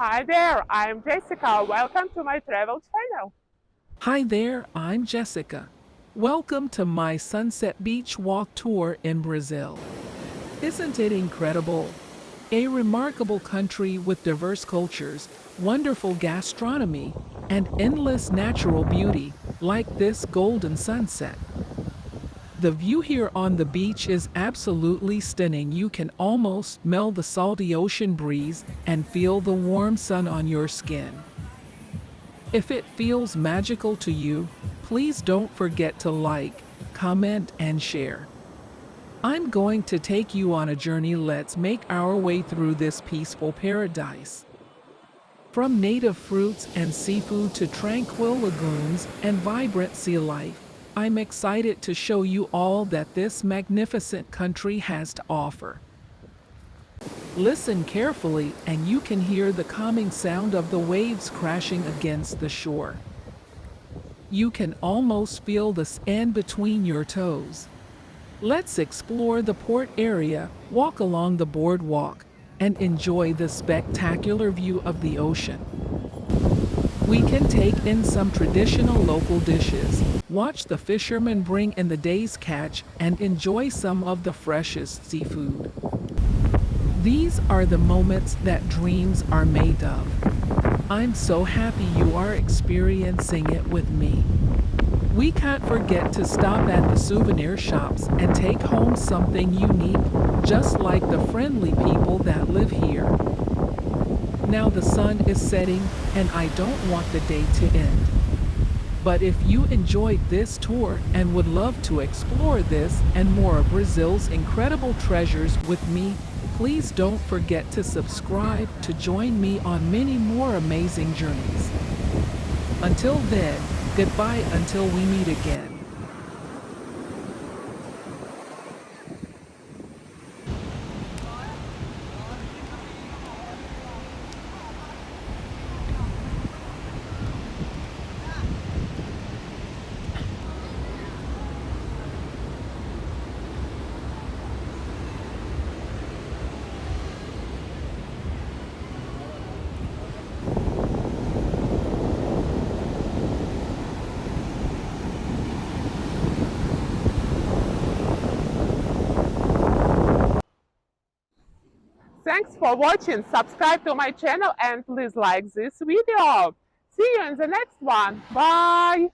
Hi there, I'm Jessica. Welcome to my travel channel. Hi there, I'm Jessica. Welcome to my Sunset Beach Walk tour in Brazil. Isn't it incredible? A remarkable country with diverse cultures, wonderful gastronomy, and endless natural beauty, like this golden sunset. The view here on the beach is absolutely stunning. You can almost smell the salty ocean breeze and feel the warm sun on your skin. If it feels magical to you, please don't forget to like, comment, and share. I'm going to take you on a journey. Let's make our way through this peaceful paradise. From native fruits and seafood to tranquil lagoons and vibrant sea life, I'm excited to show you all that this magnificent country has to offer. Listen carefully and you can hear the calming sound of the waves crashing against the shore. You can almost feel the sand between your toes. Let's explore the port area, walk along the boardwalk, and enjoy the spectacular view of the ocean. We can take in some traditional local dishes, watch the fishermen bring in the day's catch, and enjoy some of the freshest seafood. These are the moments that dreams are made of. I'm so happy you are experiencing it with me. We can't forget to stop at the souvenir shops and take home something unique, just like the friendly people that live here. Now the sun is setting, and I don't want the day to end. But if you enjoyed this tour and would love to explore this and more of Brazil's incredible treasures with me, please don't forget to subscribe to join me on many more amazing journeys. Until then, goodbye until we meet again. Thanks for watching. Subscribe to my channel and please like this video. See you in the next one. Bye.